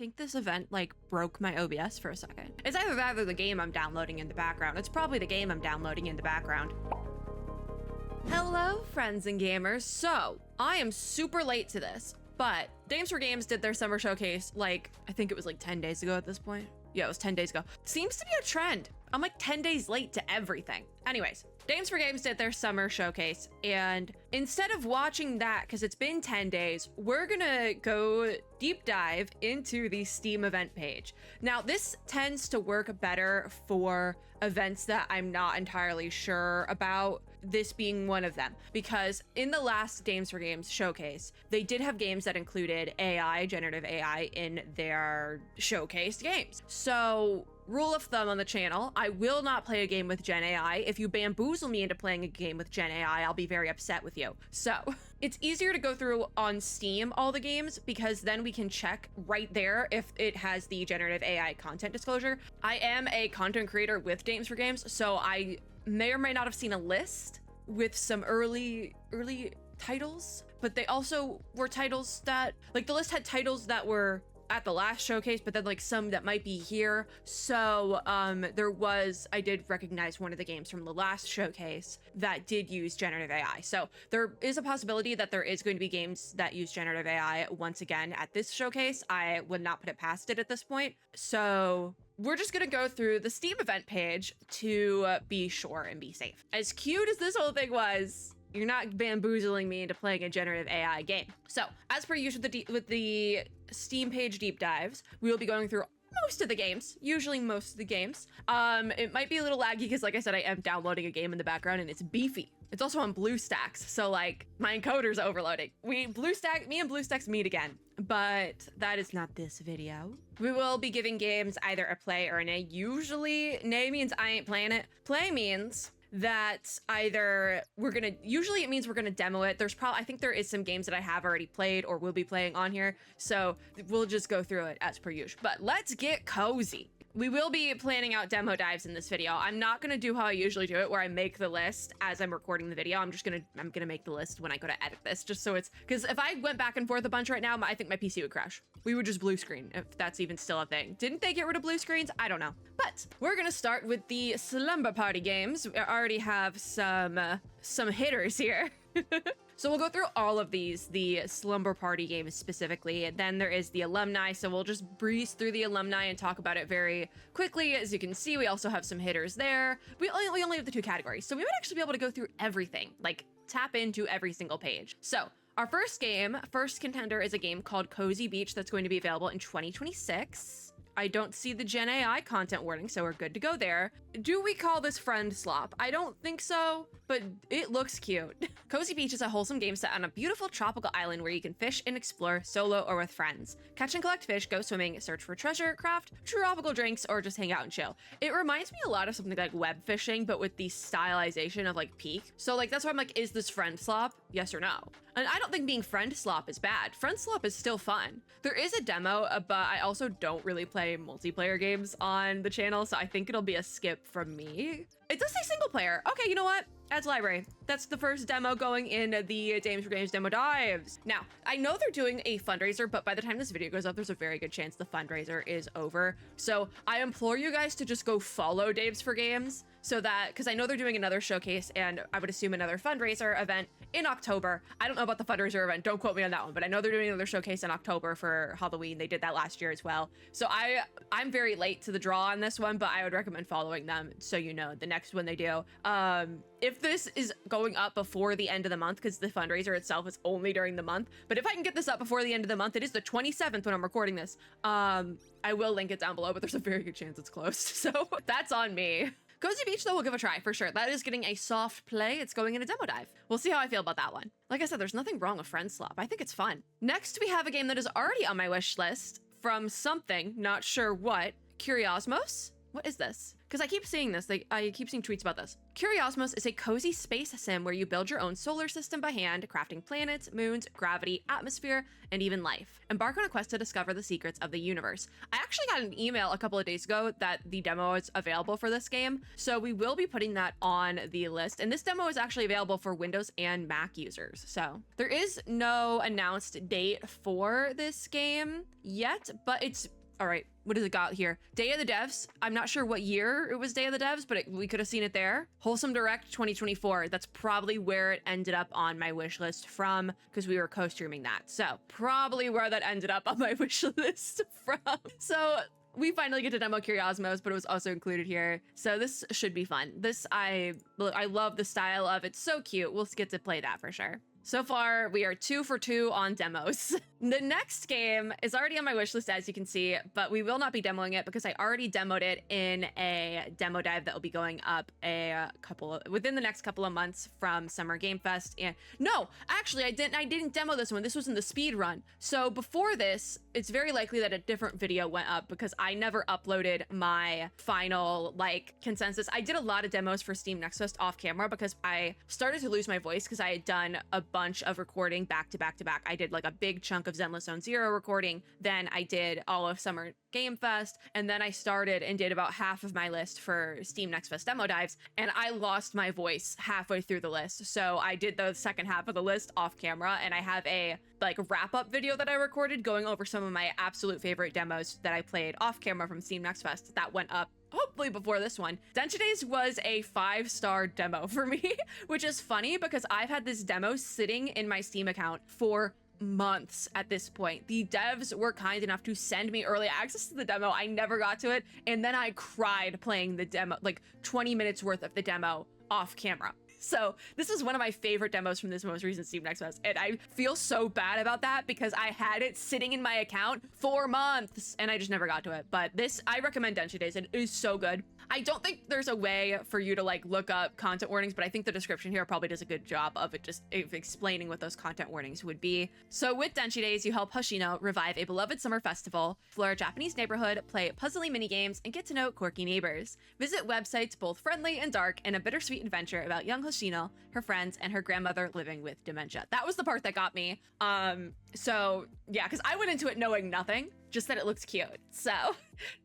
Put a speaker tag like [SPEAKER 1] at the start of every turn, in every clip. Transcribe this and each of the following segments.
[SPEAKER 1] think this event like broke my OBS for a second. It's either that or the game I'm downloading in the background. It's probably the game I'm downloading in the background. Hello, friends and gamers. So, I am super late to this, but Dames-4-Games did their summer showcase, like, I think it was like 10 days ago at this point. Yeah, it was 10 days ago. Seems to be a trend. I'm like 10 days late to everything. Anyways, Dames-4-Games did their summer showcase, and instead of watching that, because it's been 10 days, we're gonna go deep dive into the Steam event page. Now, this tends to work better for events that I'm not entirely sure about, this being one of them, because in the last Dames-4-Games showcase, they did have games that included AI, generative AI, in their showcased games. So, rule of thumb on the channel, I will not play a game with Gen AI. If you bamboozle me into playing a game with Gen AI, I'll be very upset with you. So it's easier to go through on Steam all the games because then we can check right there if it has the generative AI content disclosure. I am a content creator with Dames-4-Games, so I may or may not have seen a list with some early titles, but they also were titles that, like, the list had titles that were at the last showcase, but then like some that might be here. So I did recognize one of the games from the last showcase that did use generative AI. So there is a possibility that there is going to be games that use generative AI once again at this showcase. I would not put it past it at this point. So we're just gonna go through the Steam event page to be sure and be safe. As cute as this whole thing was, you're not bamboozling me into playing a generative AI game. So, as per usual with the Steam page deep dives, we will be going through most of the games, usually most of the games. It might be a little laggy because, like I said, I am downloading a game in the background and it's beefy. It's also on BlueStacks, so like my encoder's overloading. Me and BlueStacks meet again, but that is not this video. We will be giving games either a play or a nay. Usually, nay means I ain't playing it. Play means that usually it means we're gonna demo it. I think there is some games that I have already played or will be playing on here, so we'll just go through it as per usual. But let's get cozy. We will be planning out demo dives in this video. I'm not gonna do how I usually do it, where I make the list as I'm recording the video. I'm gonna make the list when I go to edit this, just so it's, because if I went back and forth a bunch right now, I think my PC would crash. We would just blue screen, if that's even still a thing. Didn't they get rid of blue screens? I don't know. But we're gonna start with the Slumber Party games. We already have some hitters here. So we'll go through all of these, the Slumber Party games specifically, and then there is the Alumni, so we'll just breeze through the Alumni and talk about it very quickly. As you can see, we also have some hitters there. We only have the two categories, so we might actually be able to go through everything, like tap into every single page. So our first contender is a game called Cozy Beach that's going to be available in 2026. I don't see the Gen AI content warning, so we're good to go there. Do we call this friend slop? I don't think so, but it looks cute. Cozy Beach is a wholesome game set on a beautiful tropical island where you can fish and explore solo or with friends. Catch and collect fish, go swimming, search for treasure, craft tropical drinks, or just hang out and chill. It reminds me a lot of something like web fishing, but with the stylization of like Peak. So like, that's why I'm like, is this friend slop? Yes or no? And I don't think being friend slop is bad. Friend slop is still fun. There is a demo, but I also don't really play multiplayer games on the channel, so I think it'll be a skip from me. It does say single player. Okay, you know what? Ads library. That's the first demo going in the Dames-4-Games demo dives. Now, I know they're doing a fundraiser, but by the time this video goes up, there's a very good chance the fundraiser is over. So I implore you guys to just go follow Dames-4-Games so that, because I know they're doing another showcase and I would assume another fundraiser event in October. I don't know about the fundraiser event. Don't quote me on that one, but I know they're doing another showcase in October for Halloween. They did that last year as well. So I'm very late to the draw on this one, but I would recommend following them so you know the next one they do. If this is going up before the end of the month, because the fundraiser itself is only during the month, but if I can get this up before the end of the month, it is the 27th when I'm recording this. I will link it down below, but there's a very good chance it's closed, so that's on me. Cozy Beach, though, we'll give a try for sure. That is getting a soft play. It's going in a demo dive. We'll see how I feel about that one. Like I said, there's nothing wrong with Friend Slop. I think it's fun. Next, we have a game that is already on my wish list from something, not sure what, Curiosmos. What is this? because I keep seeing this, I keep seeing tweets about this. Curiosmos is a cozy space sim where you build your own solar system by hand, crafting planets, moons, gravity, atmosphere, and even life. Embark on a quest to discover the secrets of the universe. I actually got an email a couple of days ago that the demo is available for this game, so we will be putting that on the list. And this demo is actually available for Windows and Mac users. So there is no announced date for this game yet, but it's all right. What does it got here? Day of the Devs. I'm not sure what year it was Day of the Devs, but we could have seen it there. Wholesome Direct 2024. That's probably where it ended up on my wish list from, because we were co-streaming that. So probably where that ended up on my wish list from. So we finally get to demo Curiosmos, but it was also included here. So this should be fun. This, I love the style of it. It's so cute. We'll get to play that for sure. So far, we are 2 for 2 on demos. The next game is already on my wish list, as you can see, but we will not be demoing it because I already demoed it in a demo dive that will be going up within the next couple of months from Summer Game Fest. And no, actually, I didn't demo this one. This was in the speed run. So before this, it's very likely that a different video went up because I never uploaded my final consensus. I did a lot of demos for Steam Next Fest off camera because I started to lose my voice because I had done a bunch of recording back to back to back. I did a big chunk of Zenless Zone Zero recording, then I did all of Summer Game Fest, and then I started and did about half of my list for Steam Next Fest demo dives, and I lost my voice halfway through the list. So I did the second half of the list off camera, and I have a wrap-up video that I recorded going over some of my absolute favorite demos that I played off camera from Steam Next Fest that went up hopefully before this one. Genshin Days was a 5-star demo for me, which is funny because I've had this demo sitting in my Steam account for months at this point. The devs were kind enough to send me early access to the demo. I never got to it, and then I cried playing the demo, 20 minutes worth of the demo off camera. So this is one of my favorite demos from this most recent Steam Next Fest, and I feel so bad about that because I had it sitting in my account for months and I just never got to it. But this, I recommend Genshin Days. It is so good. I don't think there's a way for you to look up content warnings, but I think the description here probably does a good job of explaining what those content warnings would be. So with Genshin Days, you help Hoshino revive a beloved summer festival, explore a Japanese neighborhood, play puzzly minigames, and get to know quirky neighbors. Visit websites both friendly and dark in a bittersweet adventure about young Hoshino, her friends, and her grandmother living with dementia. That was the part that got me. So yeah, because I went into it knowing nothing, just that it looks cute. So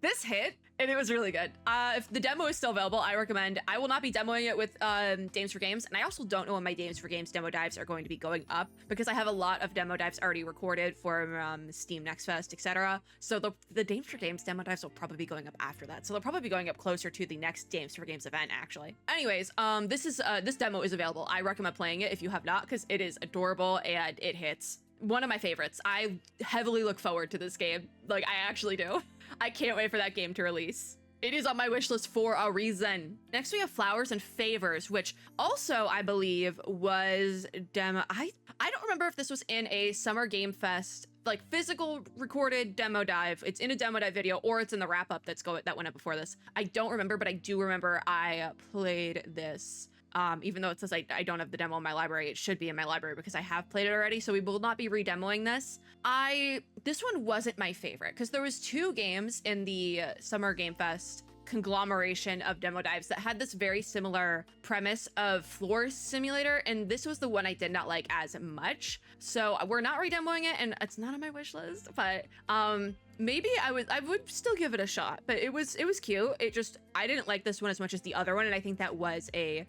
[SPEAKER 1] this hit, and it was really good. If the demo is still available, I recommend. I will not be demoing it with Dames-4-Games, and I also don't know when my Dames-4-Games demo dives are going to be going up because I have a lot of demo dives already recorded for Steam Next Fest, etc. So the Dames-4-Games demo dives will probably be going up after that. So they'll probably be going up closer to the next Dames-4-Games event, actually. Anyways, this demo is available. I recommend playing it if you have not because it is adorable and it hits. One of my favorites. I heavily look forward to this game. I actually do. I can't wait for that game to release. It is on my wish list for a reason. Next, we have Flowers and Favors, which also, I believe, was demo. I don't remember if this was in a Summer Game Fest, physical recorded demo dive. It's in a demo dive video, or it's in the wrap-up that went up before this. I don't remember, but I do remember I played this. Even though it says I don't have the demo in my library, it should be in my library because I have played it already, so we will not be redemoing this. This one wasn't my favorite because there was 2 games in the Summer Game Fest conglomeration of demo dives that had this very similar premise of floor simulator, and this was the one I did not like as much. So we're not redemoing it, and it's not on my wish list, but maybe I would still give it a shot. But it was cute. I didn't like this one as much as the other one, and I think that was a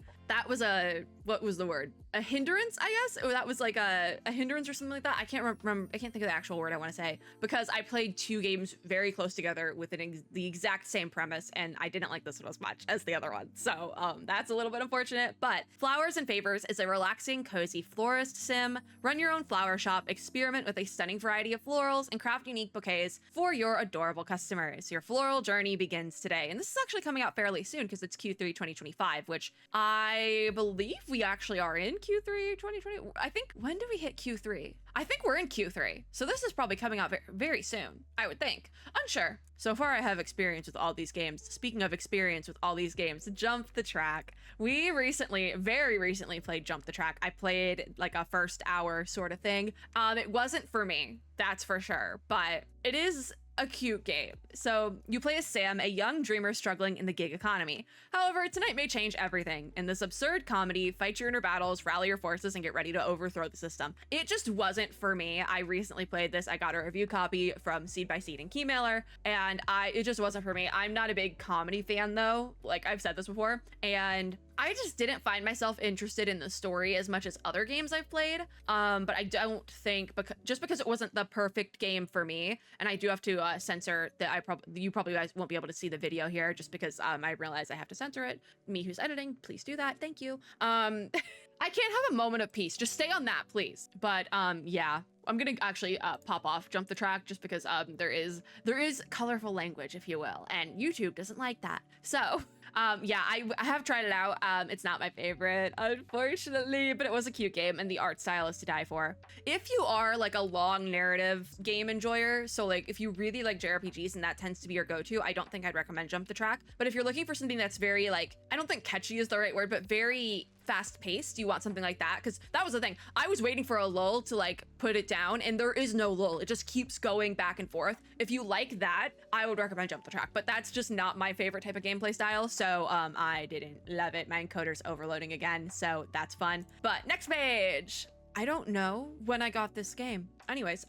[SPEAKER 1] what was the word? A hindrance, I guess? Or that was a hindrance or something like that. I can't remember. I can't think of the actual word I want to say because I played 2 games very close together with the exact same premise, and I didn't like this one as much as the other one. So that's a little bit unfortunate. But Flowers and Favors is a relaxing, cozy florist sim. Run your own flower shop, experiment with a stunning variety of florals, and craft unique bouquets for your adorable customers. Your floral journey begins today. And this is actually coming out fairly soon because it's Q3 2025, which I believe we actually are in Q3 2020. I think, when do we hit Q3? I think we're in Q3. So this is probably coming out very soon, I would think. Unsure. So far, I have experience with all these games. Speaking of experience with all these games, Jump the Track. We very recently played Jump the Track. I played a first hour sort of thing. It wasn't for me, that's for sure. But it is a cute game. So you play as Sam, a young dreamer struggling in the gig economy. However, tonight may change everything. In this absurd comedy, fight your inner battles, rally your forces, and get ready to overthrow the system. It just wasn't for me. I recently played this. I got a review copy from Seed by Seed and Keymailer, and it just wasn't for me. I'm not a big comedy fan though, like I've said this before, and I just didn't find myself interested in the story as much as other games I've played. But I don't think, just because it wasn't the perfect game for me, and I do have to censor that, you probably guys won't be able to see the video here just because I realize I have to censor it. Me who's editing, please do that. Thank you. I can't have a moment of peace. Just stay on that, please. But yeah, I'm gonna actually pop off, jump the track, just because there is colorful language, if you will, and YouTube doesn't like that. So yeah, I have tried it out. It's not my favorite, unfortunately, but it was a cute game, and the art style is to die for. If you are like a long narrative game enjoyer, so like if you really like JRPGs and that tends to be your go-to, I don't think I'd recommend Jump the Track. But if you're looking for something that's very like, I don't think catchy is the right word, but very fast-paced, you want something like that, because that was the thing. I was waiting for a lull to like put it down, and there is no lull. It just keeps going back and forth. If you like that, I would recommend Jump the Track, but that's just not my favorite type of gameplay style, so I didn't love it. My encoder's overloading again, so that's fun. But next page. I don't know when I got this game. Anyways,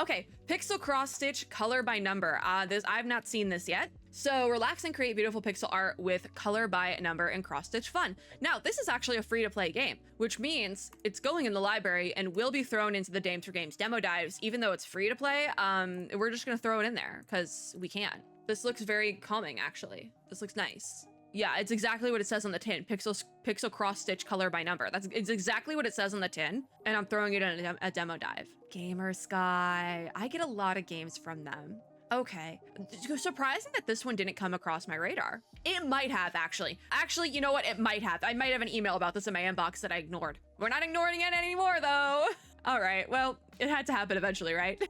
[SPEAKER 1] okay, Pixel Cross Stitch Color by Number. I've not seen this yet. So relax and create beautiful pixel art with color by number and cross stitch fun. Now, this is actually a free to play game, which means it's going in the library and will be thrown into the Dames-4-Games demo dives. Even though it's free to play, we're just gonna throw it in there because we can. This looks very calming, actually. This looks nice. Yeah, it's exactly what it says on the tin. Pixel cross stitch color by number. It's exactly what it says on the tin, and I'm throwing it in a demo dive. Gamer Sky. I get a lot of games from them. Okay, surprising that this one didn't come across my radar. It might have, actually. Actually, you know what? It might have. I might have an email about this in my inbox that I ignored. We're not ignoring it anymore, though. All right, well, it had to happen eventually, right?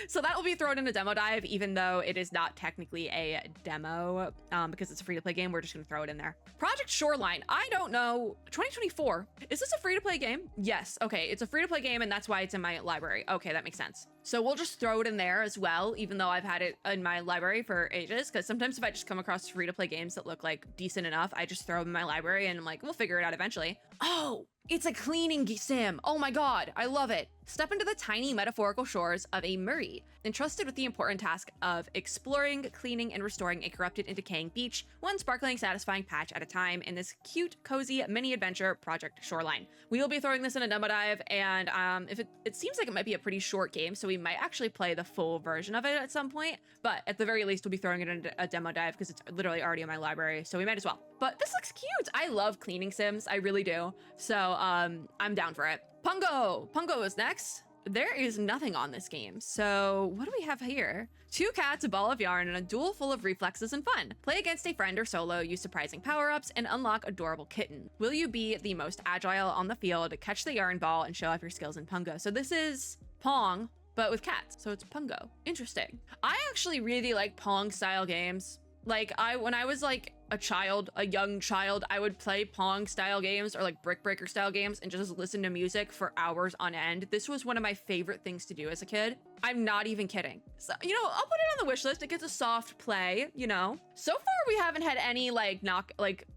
[SPEAKER 1] So that will be thrown in a demo dive, even though it is not technically a demo, because it's a free-to-play game. We're just gonna throw it in there. Project Shoreline. I don't know. 2024. Is this a free-to-play game? Yes. Okay, it's a free-to-play game, and that's why it's in my library. Okay, that makes sense. So we'll just throw it in there as well, even though I've had it in my library for ages, because sometimes if I just come across free-to-play games that look like decent enough, I just throw them in my library and I'm like, we'll figure it out eventually. Oh, it's a cleaning sim. Oh my God, I love it. Step into the tiny metaphorical shores of a Murray, entrusted with the important task of exploring, cleaning, and restoring a corrupted and decaying beach, one sparkling, satisfying patch at a time in this cute, cozy mini-adventure Project Shoreline. We will be throwing this in a demo dive, and it seems like it might be a pretty short game, so we might actually play the full version of it at some point, but at the very least, we'll be throwing it in a demo dive because it's literally already in my library, so we might as well. But this looks cute. I love cleaning sims. I really do. So I'm down for it. Pungo! Pungo is next. There is nothing on this game, so what do we have here? 2 cats, a ball of yarn, and a duel full of reflexes and fun. Play against a friend or solo, use surprising power-ups, and unlock adorable kitten. Will you be the most agile on the field, catch the yarn ball, and show off your skills in Pungo? So this is Pong, but with cats, so it's Pungo. Interesting. I actually really like Pong-style games. Like, when I was like a young child, I would play Pong style games or like Brick Breaker style games and just listen to music for hours on end. This was one of my favorite things to do as a kid. I'm not even kidding. So, you know, I'll put it on the wish list. It gets a soft play, you know. So far, we haven't had any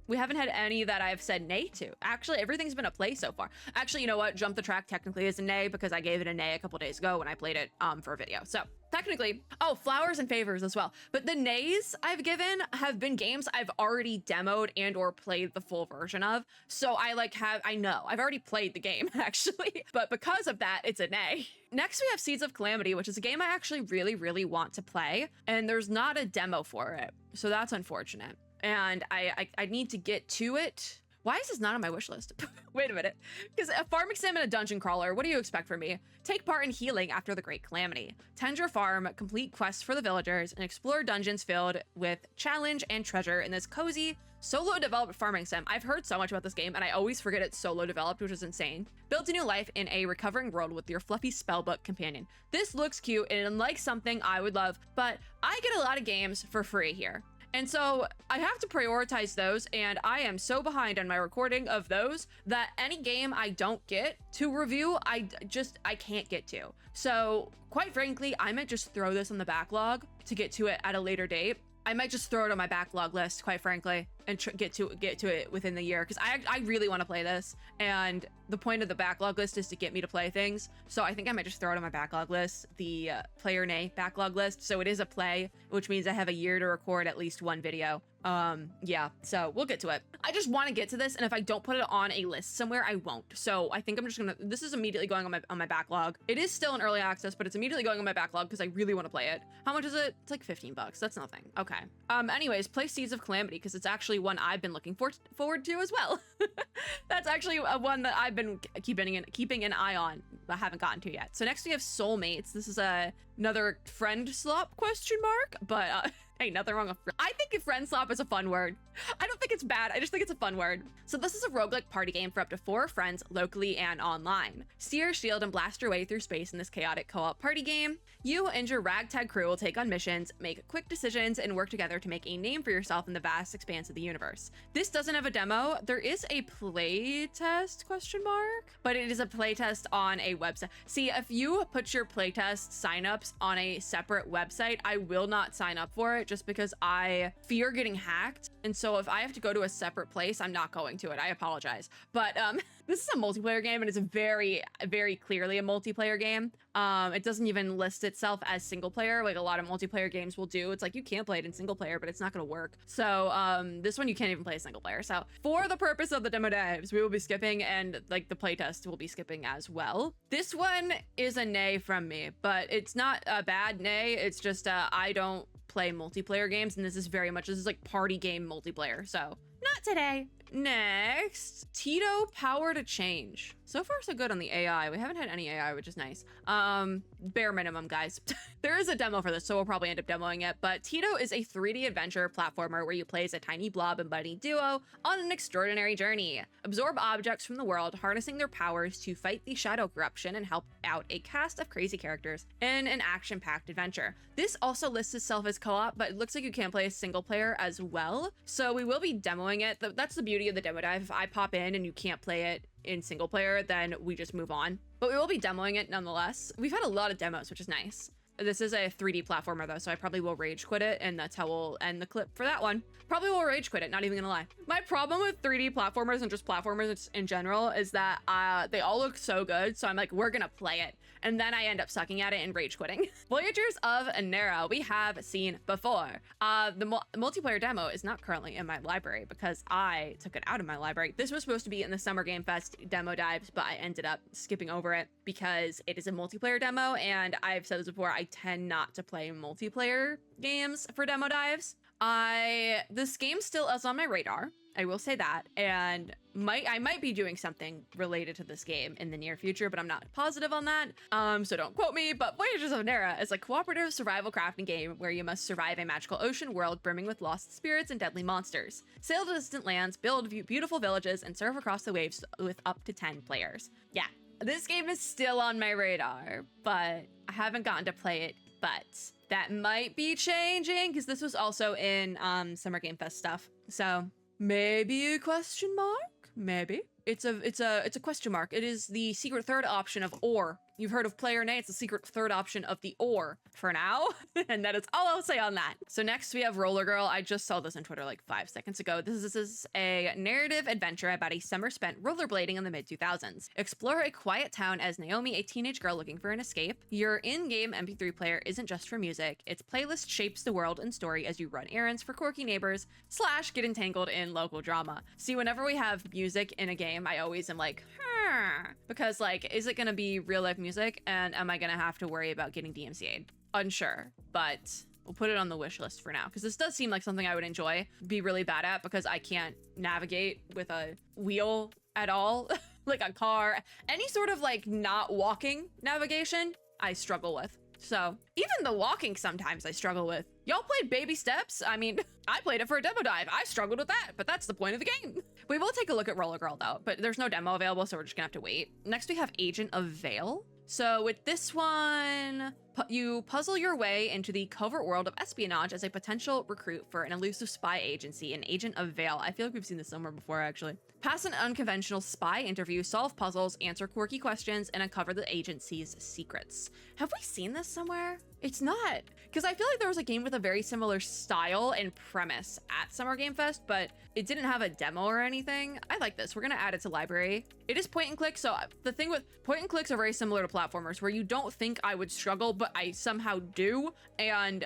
[SPEAKER 1] we haven't had any that I've said nay to. Actually, everything's been a play so far. Actually, you know what? Jump the Track technically is a nay because I gave it a nay a couple days ago when I played it for a video. So technically, oh, Flowers and Favors as well. But the nays I've given have been games I've already demoed and or played the full version of. So I know I've already played the game actually, but because of that, it's a nay. Next, we have Seeds of Calamity, which is a game I actually really, really want to play, and there's not a demo for it. So that's unfortunate. And I need to get to it. Why is this not on my wish list? Wait a minute. Because a farming sim and a dungeon crawler, what do you expect from me? Take part in healing after the Great Calamity. Tend your farm, complete quests for the villagers, and explore dungeons filled with challenge and treasure in this cozy, solo developed farming sim. I've heard so much about this game, and I always forget it's solo developed, which is insane. Build a new life in a recovering world with your fluffy spellbook companion. This looks cute and like something I would love, but I get a lot of games for free here. And so I have to prioritize those, and I am so behind on my recording of those that any game I don't get to review, I can't get to. So quite frankly, I might just throw this on the backlog to get to it at a later date. I might just throw it on my backlog list, quite frankly, and get to it within the year, because I really want to play this, and the point of the backlog list is to get me to play things. So I think I might just throw it on my backlog list, the player nay backlog list. So it is a play, which means I have a year to record at least one video. Yeah, so we'll get to it. I just want to get to this, and if I don't put it on a list somewhere, I won't. So I think I'm just gonna, this is immediately going on my backlog. It is still in early access, but it's immediately going on my backlog because I really want to play it. How much is it? It's like 15 bucks. That's nothing. Okay. Anyways, play Seeds of Calamity, because it's actually one I've been looking forward to as well. That's actually one that I've been keeping an eye on, but haven't gotten to yet. So next we have Soulmates. This is another friend slop question mark, but hey, nothing wrong with I think friend slop is a fun word. I don't think it's bad. I just think it's a fun word. So this is a roguelike party game for up to 4 friends locally and online. Steer, shield, and blast your way through space in this chaotic co-op party game. You and your ragtag crew will take on missions, make quick decisions, and work together to make a name for yourself in the vast expanse of the universe. This doesn't have a demo. There is a playtest question mark, but it is a playtest on a website. See, if you put your playtest signups on a separate website, I will not sign up for it just because I fear getting hacked. And so if I have to go to a separate place, I'm not going to it. I apologize. But this is a multiplayer game, and it's very, very clearly a multiplayer game. It doesn't even list itself as single player like a lot of multiplayer games will do. It's like you can play it in single player, but it's not going to work. So this one you can't even play single player. So for the purpose of the demo dives, we will be skipping, and like the playtest will be skipping as well. This one is a nay from me, but it's not a bad nay. It's just I don't play multiplayer games, and this is like party game multiplayer, so not today. Next, Tito Power to Change. So far so good on the AI. We haven't had any AI, which is nice. Bare minimum, guys. There is a demo for this, so we'll probably end up demoing it, but Tito is a 3D adventure platformer where you play as a tiny blob and buddy duo on an extraordinary journey. Absorb objects from the world, harnessing their powers to fight the shadow corruption and help out a cast of crazy characters in an action-packed adventure. This also lists itself as co-op, but it looks like you can play a single player as well, so we will be demoing it. That's the beauty of the demo dive. If I pop in and you can't play it in single player, then we just move on, but we will be demoing it nonetheless. We've had a lot of demos, which is nice. This is a 3D platformer though, so I probably will rage quit it, and that's how we'll end the clip for that one. Probably will rage quit it, not even gonna lie. My problem with 3D platformers and just platformers in general is that they all look so good, so I'm like, we're gonna play it, and then I end up sucking at it and rage quitting. Voyagers of Nera, we have seen before. The multiplayer demo is not currently in my library because I took it out of my library. This was supposed to be in the Summer Game Fest demo dives, but I ended up skipping over it because it is a multiplayer demo, and I've said this before, I tend not to play multiplayer games for demo dives. This game still is on my radar, I will say that, and I might be doing something related to this game in the near future, but I'm not positive on that, so don't quote me. But Voyagers of Nera is a cooperative survival crafting game where you must survive a magical ocean world brimming with lost spirits and deadly monsters. Sail to distant lands, build beautiful villages, and surf across the waves with up to 10 players. Yeah, this game is still on my radar, but I haven't gotten to play it, but that might be changing because this was also in Summer Game Fest stuff. So maybe a question mark? Maybe. It's a question mark. It is the secret third option of or. You've heard of player nay, it's the secret third option of the or for now. And that is all I'll say on that. So next we have Roller Girl. I just saw this on Twitter like 5 seconds ago. This is a narrative adventure about a summer spent rollerblading in the mid-2000s. Explore a quiet town as Naomi, a teenage girl looking for an escape. Your in-game MP3 player isn't just for music. Its playlist shapes the world and story as you run errands for quirky neighbors / get entangled in local drama. See, whenever we have music in a game, I always am like, because like, is it gonna be real life music, and am I gonna have to worry about getting DMCA'd? Unsure, but we'll put it on the wish list for now, because this does seem like something I would enjoy, be really bad at, because I can't navigate with a wheel at all. Like a car, any sort of like not walking navigation, I struggle with. So even the walking sometimes I struggle with. Y'all played Baby Steps? I mean, I played it for a demo dive. I struggled with that, but that's the point of the game. We will take a look at Roller Girl though, but there's no demo available, so we're just gonna have to wait. Next we have Agent of Veil. So with this one, You puzzle your way into the covert world of espionage as a potential recruit for an elusive spy agency, an agent of Veil. I feel like we've seen this somewhere before, actually. Pass an unconventional spy interview, solve puzzles, answer quirky questions, and uncover the agency's secrets. Have we seen this somewhere? It's not, because I feel like there was a game with a very similar style and premise at Summer Game Fest, but it didn't have a demo or anything. I like this. We're gonna add it to library. It is point and click, so the thing with point and clicks are very similar to platformers, where you don't think I would struggle, but I somehow do, and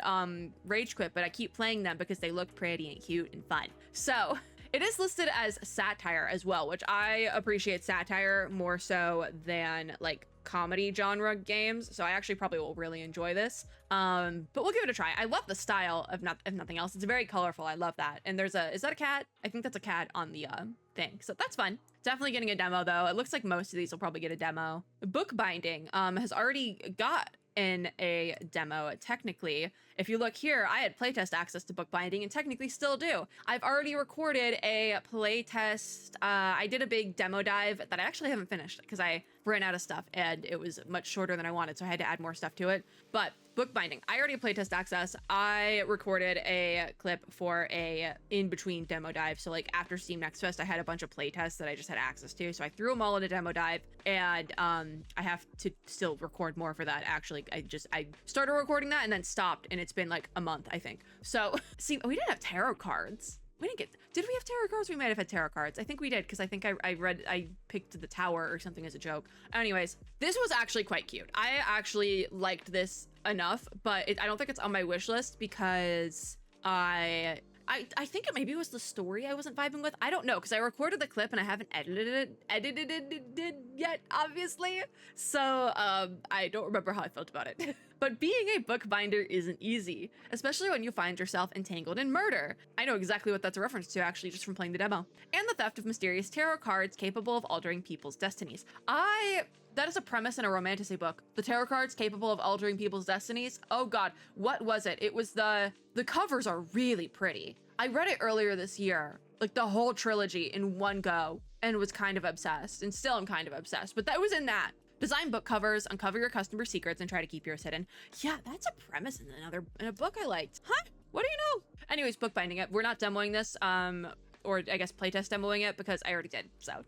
[SPEAKER 1] rage quit, but I keep playing them because they look pretty and cute and fun. So it is listed as satire as well, which I appreciate satire more so than like comedy genre games, so I actually probably will really enjoy this. But we'll give it a try. I love the style of nothing else. It's very colorful. I love that. And there's is that a cat? I think that's a cat on the thing, so that's fun. Definitely getting a demo though. It looks like most of these will probably get a demo. Bookbinding has already got in a demo. Technically, if you look here, I had playtest access to bookbinding and technically still do. I've already recorded a playtest. I did a big demo dive that I actually haven't finished because I ran out of stuff and it was much shorter than I wanted, so I had to add more stuff to it. But bookbinding, I already have playtest access. I recorded a clip for a in-between demo dive. So like after Steam Next Fest, I had a bunch of playtests that I just had access to. So I threw them all in a demo dive, and I have to still record more for that. Actually, I started recording that and then stopped, and it's been like a month, I think. So see, we didn't have tarot cards. We didn't get, did we have tarot cards? We might have had tarot cards. I think we did, because I think I picked the tower or something as a joke. Anyways, this was actually quite cute. I actually liked this enough, but I don't think it's on my wish list because I think it maybe was the story I wasn't vibing with. I don't know, because I recorded the clip and I haven't edited it yet, obviously. So I don't remember how I felt about it. But being a bookbinder isn't easy, especially when you find yourself entangled in murder. I know exactly what that's a reference to, actually, just from playing the demo. And the theft of mysterious tarot cards capable of altering people's destinies. That is a premise in a romantasy book. The tarot cards capable of altering people's destinies. Oh God, what was it? It was the covers are really pretty. I read it earlier this year, like the whole trilogy in one go, and was kind of obsessed, and still I'm kind of obsessed, but that was in that. Design book covers, uncover your customer secrets, and try to keep yours hidden. Yeah, that's a premise in a book I liked. Huh? What do you know? Anyways, bookbinding it. We're not demoing this, or I guess playtest demoing it, because I already did, so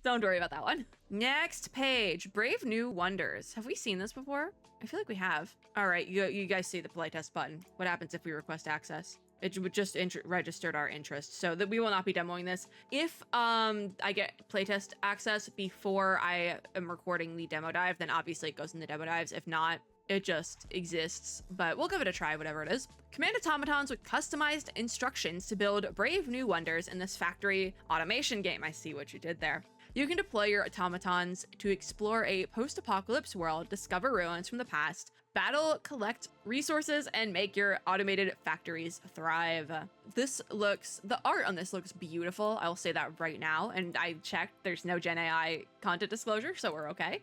[SPEAKER 1] don't worry about that one. Next page, Brave New Wonders. Have we seen this before? I feel like we have. All right, you guys see the playtest button. What happens if we request access? It would just registered our interest, so that we will not be demoing this. If I get playtest access before I am recording the demo dive, then obviously it goes in the demo dives. If not, it just exists, but we'll give it a try, whatever it is. Command automatons with customized instructions to build brave new wonders in this factory automation game. I see what you did there. You can deploy your automatons to explore a post-apocalypse world, discover ruins from the past, battle, collect resources, and make your automated factories thrive. The art on this looks beautiful. I will say that right now. And I checked, there's no Gen AI content disclosure, so we're okay.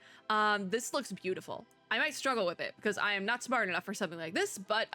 [SPEAKER 1] This looks beautiful. I might struggle with it because I am not smart enough for something like this, but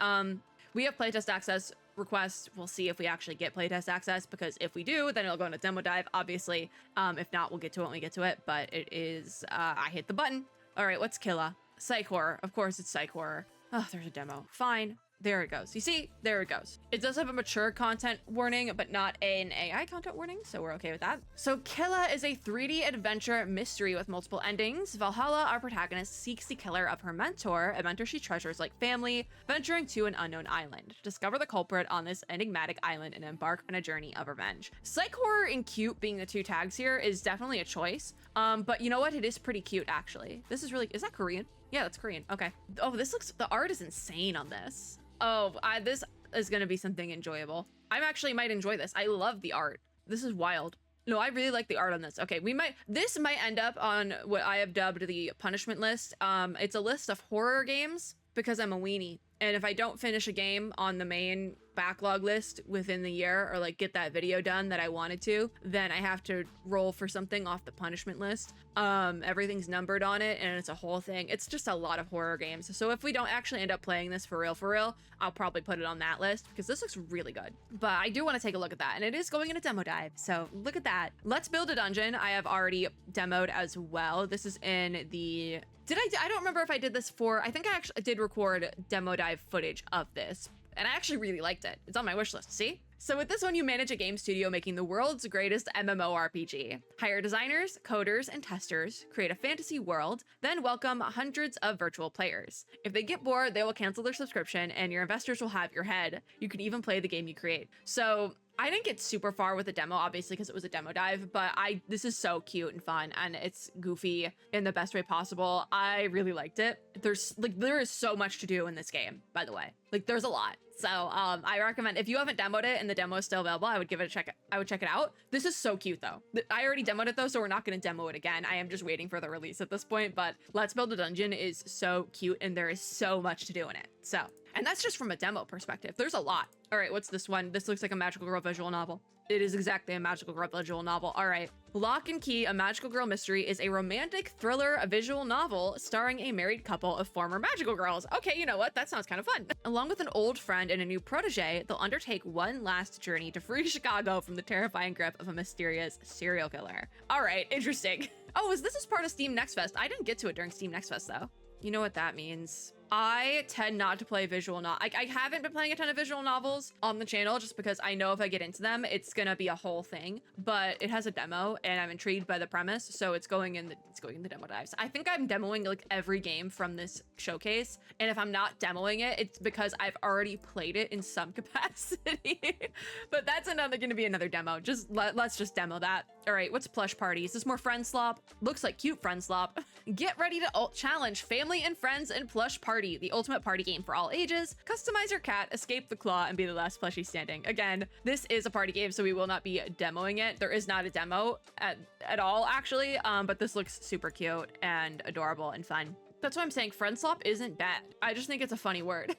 [SPEAKER 1] we have playtest access requests. We'll see if we actually get playtest access, because if we do, then it'll go into demo dive, obviously. If not, we'll get to it when we get to it, but it is, I hit the button. All right, what's Killa? Psych horror. Of course it's psych horror. Oh, there's a demo. Fine. There it goes. You see? There it goes. It does have a mature content warning, but not an AI content warning, so we're okay with that. So Killa is a 3D adventure mystery with multiple endings. Valhalla, our protagonist, seeks the killer of her mentor, a mentor she treasures like family, venturing to an unknown island. Discover the culprit on this enigmatic island and embark on a journey of revenge. Psych horror and cute being the two tags here is definitely a choice. But you know what? It is pretty cute, actually. This is really, is that Korean? Yeah, that's Korean. Okay. Oh, the art is insane on this. Oh, this is going to be something enjoyable. I actually might enjoy this. I love the art. This is wild. No, I really like the art on this. Okay, this might end up on what I have dubbed the punishment list. It's a list of horror games because I'm a weenie. And if I don't finish a game on the main backlog list within the year, or like get that video done that I wanted to, then I have to roll for something off the punishment list. Everything's numbered on it, and it's a whole thing. It's just a lot of horror games. So if we don't actually end up playing this for real, I'll probably put it on that list because this looks really good. But I do want to take a look at that, and it is going in a demo dive. So look at that. Let's build a dungeon. I have already demoed as well. This is in the... I don't remember if I did this for... I think I actually did record demo dive footage of this, and I actually really liked it. It's on my wish list, see? So with this one, you manage a game studio making the world's greatest MMORPG. Hire designers, coders, and testers, create a fantasy world, then welcome hundreds of virtual players. If they get bored, they will cancel their subscription, and your investors will have your head. You can even play the game you create. So I didn't get super far with the demo, obviously, because it was a demo dive, but this is so cute and fun, and it's goofy in the best way possible. I really liked it. There is so much to do in this game, by the way. Like, there's a lot. So I recommend, if you haven't demoed it and the demo is still available, I would give it a check. I would check it out. This is so cute though. I already demoed it though, so we're not going to demo it again. I am just waiting for the release at this point, but Let's Build a Dungeon is so cute and there is so much to do in it. So, and that's just from a demo perspective. There's a lot. All right, what's this one? This looks like a magical girl visual novel. It is exactly a magical girl visual novel. All right. Lock and Key, a magical girl mystery, is a romantic thriller, a visual novel starring a married couple of former magical girls. Okay, you know what? That sounds kind of fun. Along with an old friend and a new protege, they'll undertake one last journey to free Chicago from the terrifying grip of a mysterious serial killer. All right, interesting. Oh, this is part of Steam Next Fest. I didn't get to it during Steam Next Fest though. You know what that means? I tend not to play visual I haven't been playing a ton of visual novels on the channel just because I know if I get into them, it's gonna be a whole thing. But it has a demo and I'm intrigued by the premise, so it's going in the demo dives. I think I'm demoing like every game from this showcase, and if I'm not demoing it, it's because I've already played it in some capacity. But that's gonna be another demo. Let's just demo that. All right, what's Plush Party? Is this more friend slop? Looks like cute friend slop. Get ready to challenge family and friends in Plush Party, the ultimate party game for all ages. Customize your cat, escape the claw, and be the last plushie standing. Again, this is a party game, so we will not be demoing it. There is not a demo at all, actually, but this looks super cute and adorable and fun. That's why I'm saying friend slop isn't bad. I just think it's a funny word.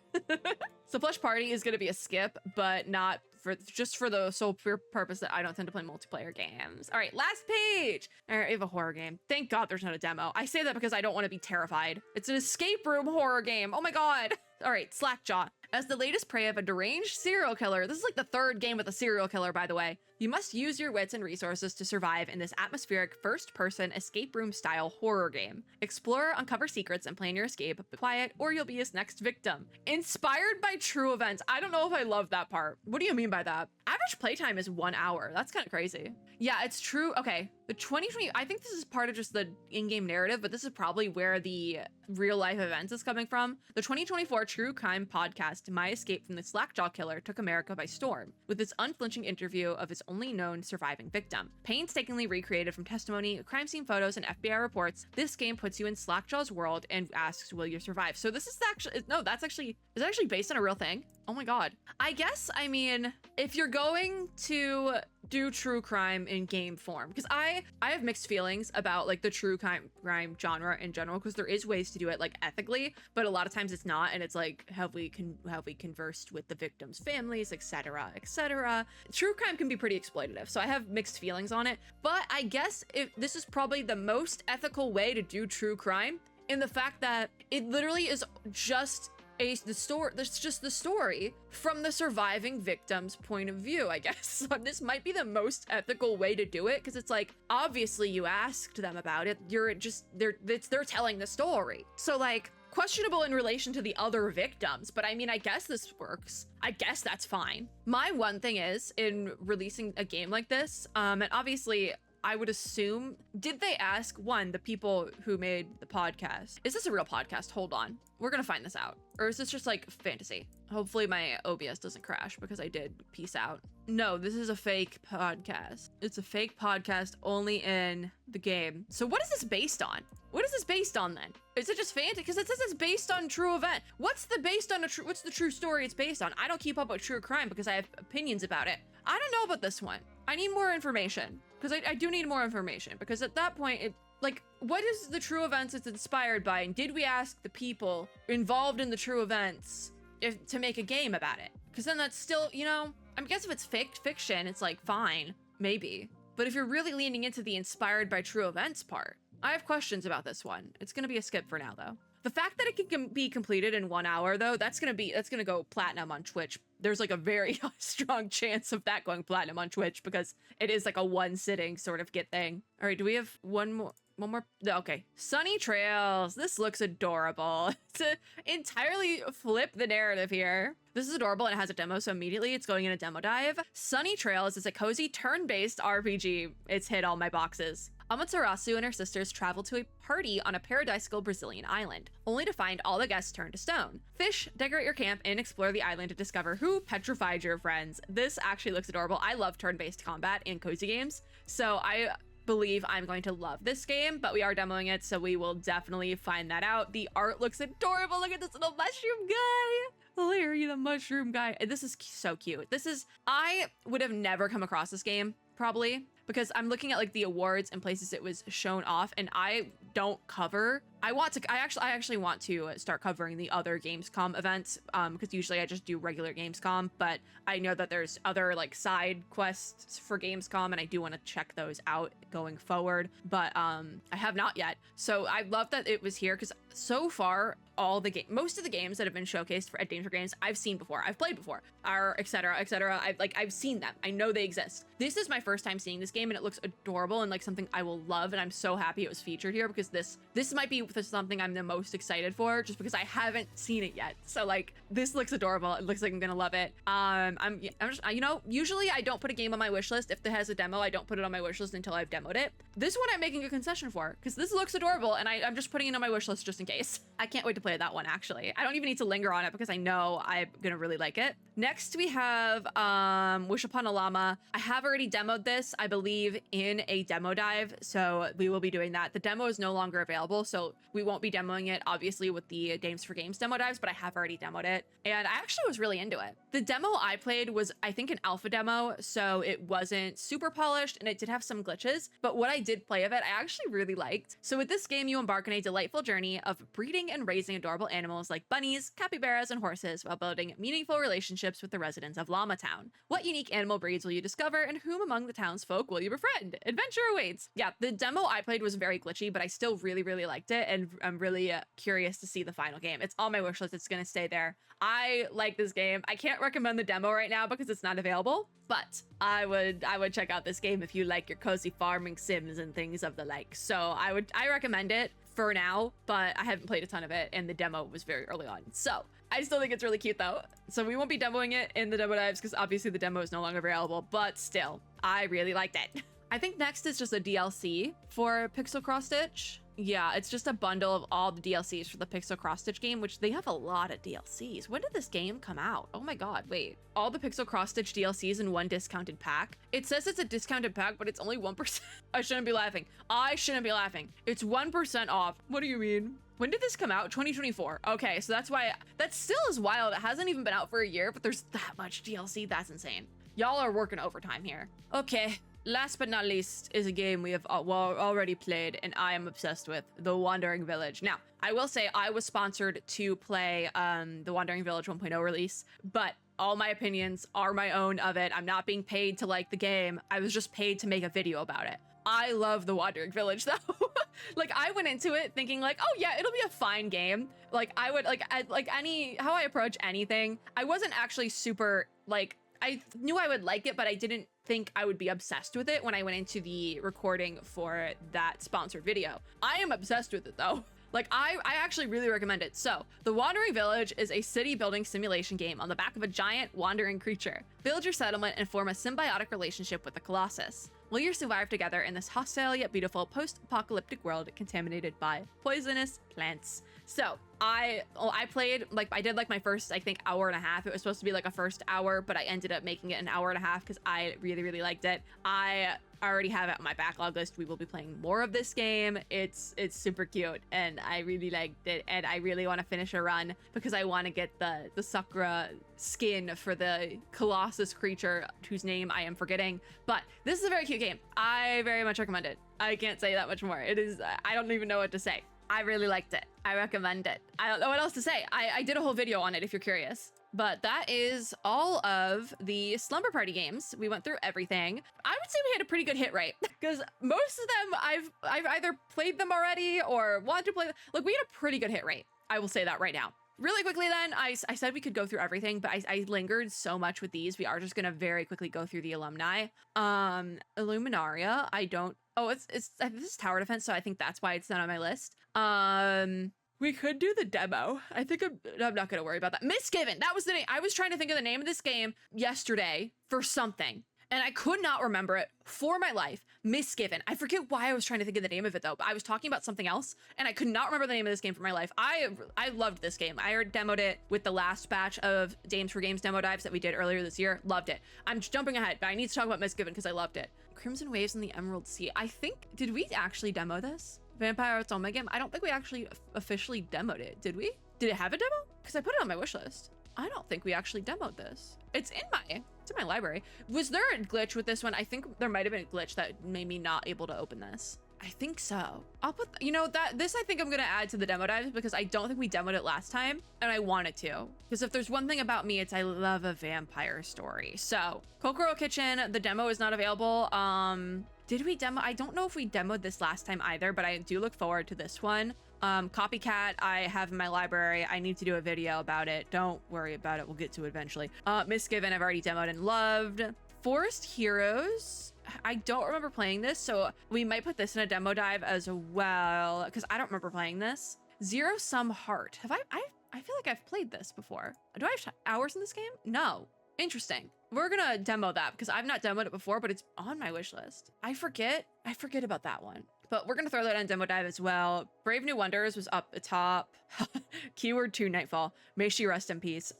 [SPEAKER 1] So Plush Party is going to be a skip, but not just for the sole purpose that I don't tend to play multiplayer games. All right, last page. All right, we have a horror game. Thank God there's not a demo. I say that because I don't want to be terrified. It's an escape room horror game. Oh my God. All right, Slackjaw. As the latest prey of a deranged serial killer, this is like the third game with a serial killer, by the way, you must use your wits and resources to survive in this atmospheric first-person escape room-style horror game. Explore, uncover secrets, and plan your escape. Be quiet, or you'll be his next victim. Inspired by true events. I don't know if I love that part. What do you mean by that? Average playtime is 1 hour. That's kind of crazy. Yeah, it's true. Okay, the 2020, I think this is part of just the in-game narrative, but this is probably where the real-life events is coming from. The 2024 true crime podcast, My Escape from the Slackjaw Killer, took America by storm, with its unflinching interview of its only known surviving victim. Painstakingly recreated from testimony, crime scene photos, and FBI reports, this game puts you in Slackjaw's world and asks, will you survive? So this is actually, no, is it actually based on a real thing? Oh my God. I guess, I mean, if you're going to do true crime in game form, because I have mixed feelings about like the true crime genre in general, because there is ways to do it like ethically, but a lot of times it's not, and it's like, have we conversed with the victims' families, etc., etc. True crime can be pretty exploitative, so I have mixed feelings on it, but I guess this is probably the most ethical way to do true crime, in the fact that it literally is just the story from the surviving victim's point of view, I guess. So this might be the most ethical way to do it, because it's like, obviously you asked them about it. They're telling the story. So like, questionable in relation to the other victims, but I mean, I guess this works. I guess that's fine. My one thing is, in releasing a game like this, and obviously, I would assume, did they ask, one, the people who made the podcast? Is this a real podcast? Hold on. We're gonna find this out. Or is this just like fantasy? Hopefully my OBS doesn't crash because I did peace out. No, this is a fake podcast. It's a fake podcast only in the game. So what is this based on? What is this based on then? Is it just fantasy? Because it says it's based on true event. What's the true story it's based on? I don't keep up with true crime because I have opinions about it. I don't know about this one. I need more information, because I do need more information, because at that point, like, what is the true events it's inspired by? And did we ask the people involved in the true events to make a game about it. Because then that's still, you know, I guess if it's fiction, it's like fine, maybe. But if you're really leaning into the inspired by true events part, I have questions about this one. It's gonna be a skip for now though. The fact that it can be completed in 1 hour though, that's gonna go platinum on Twitch. There's like a very strong chance of that going platinum on Twitch because it is like a one sitting sort of get thing. All right, do we have one more? Okay, Sunny Trails. This looks adorable. To entirely flip the narrative here. This is adorable and it has a demo, so immediately it's going in a demo dive. Sunny Trails is a cozy turn-based RPG. It's hit all my boxes. Amaterasu and her sisters travel to a party on a paradisical Brazilian island, only to find all the guests turn to stone. Fish, decorate your camp, and explore the island to discover who petrified your friends. This actually looks adorable. I love turn-based combat in cozy games, so I believe I'm going to love this game, but we are demoing it, so we will definitely find that out. The art looks adorable. Look at this little mushroom guy. Larry the mushroom guy. This is so cute. I would have never come across this game, probably, because I'm looking at like the awards and places it was shown off, and I don't cover. I actually want to start covering the other Gamescom events, because usually I just do regular Gamescom, but I know that there's other like side quests for Gamescom, and I do want to check those out going forward, but I have not yet. So I love that it was here, because so far most of the games that have been showcased at Dames-4-Games I've seen before, I've played before, are etc. I've seen them. I know they exist. This is my first time seeing this game, and it looks adorable and like something I will love, and I'm so happy it was featured here, because this might be something I'm the most excited for, just because I haven't seen it yet. So like, this looks adorable. It looks like I'm gonna love it. I'm just, you know, usually I don't put a game on my wish list. If it has a demo, I don't put it on my wish list until I've demoed it. This one I'm making a concession for, because this looks adorable, and I'm just putting it on my wish list just in case. I can't wait to play that one, actually. I don't even need to linger on it because I know I'm gonna really like it. Next we have Wish Upon a Llama. I have already demoed this, I believe, in a demo dive, so we will be doing that. The demo is no longer available, so we won't be demoing it, obviously, with the Dames-4-Games demo dives, but I have already demoed it, and I actually was really into it. The demo I played was, I think, an alpha demo, so it wasn't super polished, and it did have some glitches, but what I did play of it, I actually really liked. So with this game, you embark on a delightful journey of breeding and raising adorable animals like bunnies, capybaras, and horses, while building meaningful relationships with the residents of Llama Town. What unique animal breeds will you discover, and whom among the townsfolk will you befriend? Adventure awaits! Yeah, the demo I played was very glitchy, but I still really, really liked it, and I'm really curious to see the final game. It's on my wish list. It's gonna stay there. I like this game. I can't recommend the demo right now because it's not available, but I would check out this game if you like your cozy farming sims and things of the like. So I recommend it for now, but I haven't played a ton of it, and the demo was very early on. So I still think it's really cute though. So we won't be demoing it in the demo dives because obviously the demo is no longer available, but still, I really liked it. I think next is just a DLC for Pixel Cross Stitch. Yeah, it's just a bundle of all the DLCs for the Pixel Cross Stitch game, which they have a lot of DLCs. When did this game come out? Oh my god, wait. All the Pixel Cross Stitch DLCs in one discounted pack. It says it's a discounted pack, but it's only 1%. I shouldn't be laughing. I shouldn't be laughing. It's 1% off. What do you mean? When did this come out? 2024. Okay, so that's why, that still is wild. It hasn't even been out for a year, but there's that much DLC. That's insane. Y'all are working overtime here. Okay. Last but not least is a game we have already played and I am obsessed with, The Wandering Village. Now, I will say I was sponsored to play The Wandering Village 1.0 release, but all my opinions are my own of it. I'm not being paid to like the game. I was just paid to make a video about it. I love The Wandering Village though. Like, I went into it thinking like, oh yeah, it'll be a fine game. Like, I would how I approach anything. I wasn't actually super like, I knew I would like it, but I didn't think I would be obsessed with it when I went into the recording for that sponsored video. I am obsessed with it though. Like, I actually really recommend it. So, The Wandering Village is a city building simulation game on the back of a giant wandering creature. Build your settlement and form a symbiotic relationship with the Colossus. Will you survive together in this hostile yet beautiful post-apocalyptic world contaminated by poisonous plants? So I played, like, I did like my first, I think, hour and a half. It was supposed to be like a first hour, but I ended up making it an hour and a half because I really, really liked it. I already have it on my backlog list. We will be playing more of this game. It's super cute and I really liked it, and I really want to finish a run because I want to get the Sakura skin for the Colossus creature whose name I am forgetting. But this is a very cute game. I very much recommend it. I can't say that much more. It is, I don't even know what to say. I really liked it. I recommend it. I don't know what else to say. I did a whole video on it if you're curious. But that is all of the Slumber Party games. We went through everything. I would say we had a pretty good hit rate because most of them I've either played them already or want to play them. Look, we had a pretty good hit rate. I will say that right now. Really quickly then, I said we could go through everything, but I lingered so much with these. We are just gonna very quickly go through the alumni. Illuminaria, I don't, oh, this is tower defense, so I think that's why it's not on my list. We could do the demo. I think I'm not gonna worry about that. Misgiven, that was the name. I was trying to think of the name of this game yesterday for something, and I could not remember it for my life. Misgiven. I forget why I was trying to think of the name of it though, but I was talking about something else and I could not remember the name of this game for my life. I loved this game. I demoed it with the last batch of Dames-4-Games demo dives that we did earlier this year. Loved it. I'm jumping ahead, but I need to talk about Misgiven because I loved it. Crimson Waves in the Emerald Sea. I think, did we actually demo this? Vampire Otome game? I don't think we actually officially demoed it, did we? Did it have a demo? Because I put it on my wish list. I don't think we actually demoed this. It's in my library. Was there a glitch with this one? I think there might have been a glitch that made me not able to open this. I think so. I'll put, you know, this I think I'm gonna add to the demo dives because I don't think we demoed it last time and I wanted to. Because if there's one thing about me, it's I love a vampire story. So Kokoro Kitchen, the demo is not available. Did we demo? I don't know if we demoed this last time either, but I do look forward to this one. Copycat, I have in my library. I need to do a video about it. Don't worry about it. We'll get to it eventually. Misgiven, I've already demoed and loved. Forest Heroes, I don't remember playing this, so we might put this in a demo dive as well, because I don't remember playing this. Zero Sum Heart. Have I feel like I've played this before. Do I have hours in this game? No. Interesting. We're gonna demo that because I've not demoed it before, but it's on my wish list. I forget about that one. But we're gonna throw that on demo dive as well. Brave New Wonders was up the top. Keyword 2 Nightfall. May she rest in peace.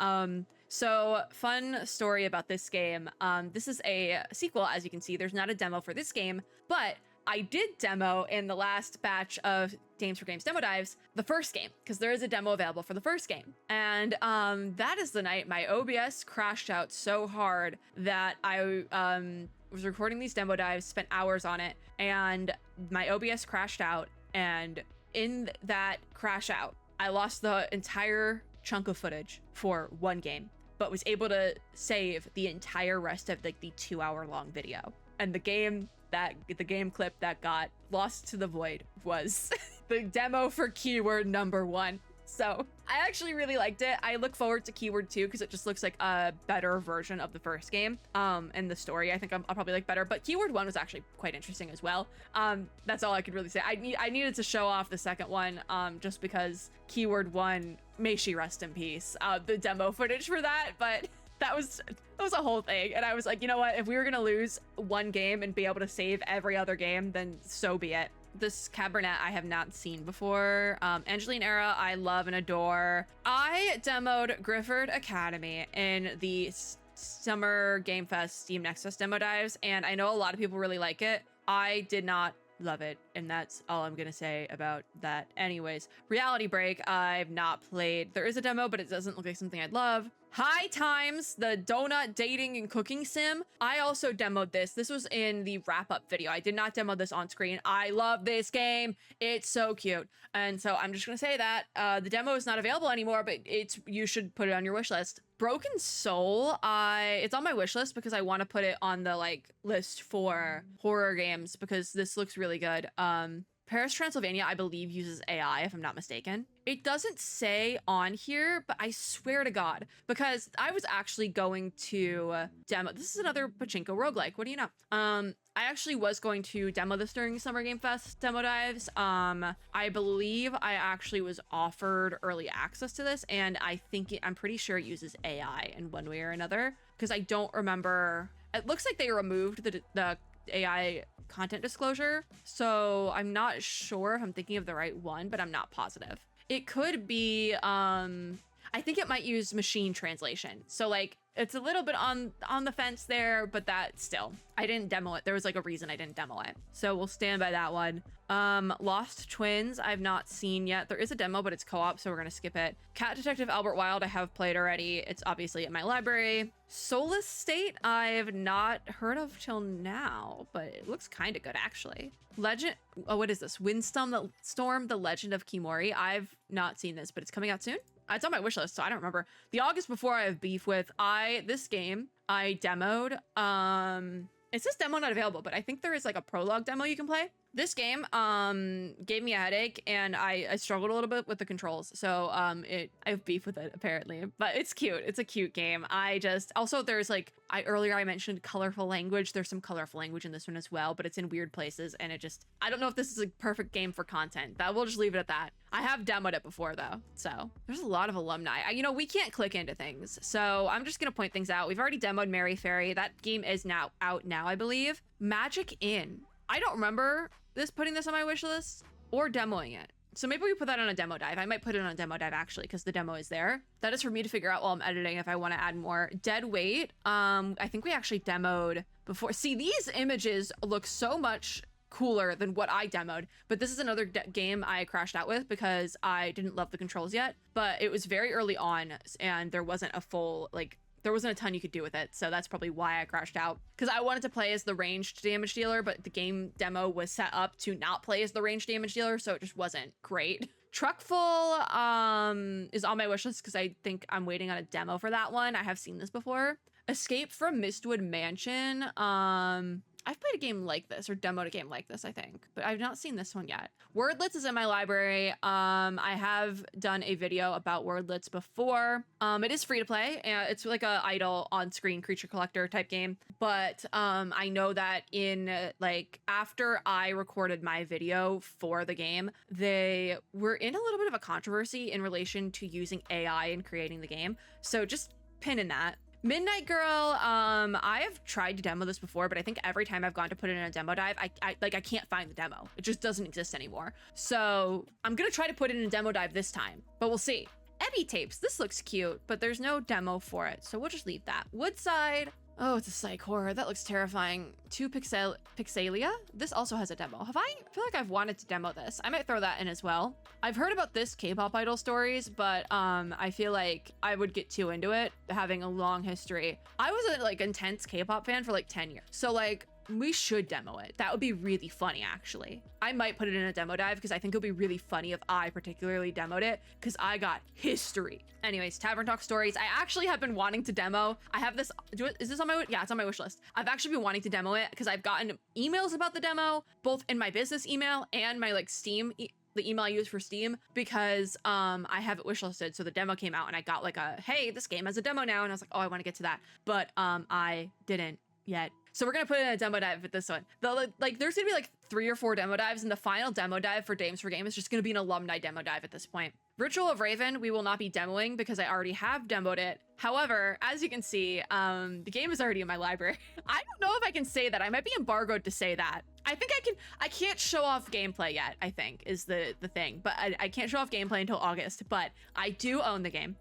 [SPEAKER 1] So fun story about this game. This is a sequel, as you can see. There's not a demo for this game, but I did demo in the last batch of Dames-4-Games demo dives the first game, because there is a demo available for the first game. And that is the night my OBS crashed out so hard that I was recording these demo dives, spent hours on it, and my OBS crashed out. And in that crash out, I lost the entire chunk of footage for one game, but was able to save the entire rest of like the 2-hour-long video. And the game clip that got lost to the void was the demo for keyword number 1. So I actually really liked it. I look forward to keyword 2 because it just looks like a better version of the first game. And the story I think I'll probably like better, but keyword 1 was actually quite interesting as well. That's all I could really say. I needed to show off the second one just because keyword 1, may she rest in peace, the demo footage for that, but that was a whole thing. And I was like, you know what? If we were gonna lose one game and be able to save every other game, then so be it. This Cabernet I have not seen before. Angeline Era, I love and adore. I demoed Grifford Academy in the Summer Game Fest Steam Nexus demo dives, and I know a lot of people really like it. I did not love it, and that's all I'm gonna say about that. Anyways, Reality Break, I've not played. There is a demo, but it doesn't look like something I'd love. High Times, the donut dating and cooking sim. I also demoed this. This was in the wrap-up video. I did not demo this on screen. I love this game. It's so cute. And so I'm just gonna say that the demo is not available anymore, but you should put it on your wish list. Broken Soul, it's on my wish list because I want to put it on the list for horror games because this looks really good. Paris, Transylvania, I believe uses AI if I'm not mistaken. It doesn't say on here, but I swear to God, because I was actually going to demo. This is another pachinko roguelike. What do you know? I actually was going to demo this during Summer Game Fest demo dives. I believe I actually was offered early access to this, and I'm pretty sure it uses AI in one way or another, because I don't remember. It looks like they removed the AI content disclosure, so I'm not sure if I'm thinking of the right one, but I'm not positive. It could be I think it might use machine translation. So like it's a little bit on the fence there, but that still, I didn't demo it. There was like a reason I didn't demo it. So we'll stand by that one. Lost Twins, I've not seen yet. There is a demo, but it's co-op, so we're gonna skip it. Cat Detective Albert Wild, I have played already. It's obviously in my library. Soulless State, I've not heard of till now, but it looks kind of good actually. Legend, oh, what is this? Windstorm, the Legend of Kimori. I've not seen this, but it's coming out soon. It's on my wish list, so I don't remember. The August before I have beef with, this game I demoed. It says demo not available, but I think there is like a prologue demo you can play. This game gave me a headache, and I struggled a little bit with the controls. So I have beef with it apparently, but it's cute. It's a cute game. Also there's like, earlier I mentioned colorful language. There's some colorful language in this one as well, but it's in weird places, and I don't know if this is a perfect game for content. We'll just leave it at that. I have demoed it before though, so there's a lot of alumni. We can't click into things, so I'm just gonna point things out. We've already demoed Mary Fairy. That game is now out now, I believe. Magic Inn. I don't remember putting this on my wish list or demoing it. So maybe we put that on a demo dive. I might put it on a demo dive actually, because the demo is there. That is for me to figure out while I'm editing if I want to add more. Dead Weight. I think we actually demoed before. See, these images look so much cooler than what I demoed, but this is another game I crashed out with because I didn't love the controls yet, but it was very early on and there wasn't a full, there wasn't a ton you could do with it. So that's probably why I crashed out, because I wanted to play as the ranged damage dealer, but the game demo was set up to not play as the ranged damage dealer, so it just wasn't great. Truckful is on my wish list because I think I'm waiting on a demo for that one. I have seen this before. Escape from Mistwood Mansion. I've played a game like this, or demoed a game like this, I think, but I've not seen this one yet. Wordlets is in my library. I have done a video about Wordlets before. It is free to play, and it's like a idle on-screen creature collector type game. But I know that after I recorded my video for the game, they were in a little bit of a controversy in relation to using AI in creating the game. So just pin in that. Midnight Girl, I have tried to demo this before, but I think every time I've gone to put it in a demo dive, I can't find the demo. It just doesn't exist anymore. So I'm gonna try to put it in a demo dive this time, but we'll see. Eddie Tapes, this looks cute, but there's no demo for it, so we'll just leave that. Woodside, oh, it's a psych horror. That looks terrifying. Pixelia? This also has a demo. I feel like I've wanted to demo this. I might throw that in as well. I've heard about this K-pop idol stories, but I feel like I would get too into it, having a long history. I was a intense K-pop fan for 10 years. So we should demo it. That would be really funny, actually. I might put it in a demo dive because I think it would be really funny if I particularly demoed it, because I got history. Anyways, Tavern Talk Stories. I actually have been wanting to demo. I have this, is this on my, yeah, it's on my wish list. I've actually been wanting to demo it because I've gotten emails about the demo, both in my business email and my Steam, the email I use for Steam, because I have it wishlisted. So the demo came out and I got hey, this game has a demo now. And I was like, oh, I want to get to that. But I didn't yet. So we're gonna put in a demo dive with this one. There's gonna be 3 or 4 demo dives, and the final demo dive for Dames-4-Games is just gonna be an alumni demo dive at this point. Ritual of Raven, we will not be demoing because I already have demoed it. However, as you can see, the game is already in my library. I don't know if I can say that. I might be embargoed to say that. I think I can't show off gameplay yet, I think, is the thing. But I can't show off gameplay until August, but I do own the game.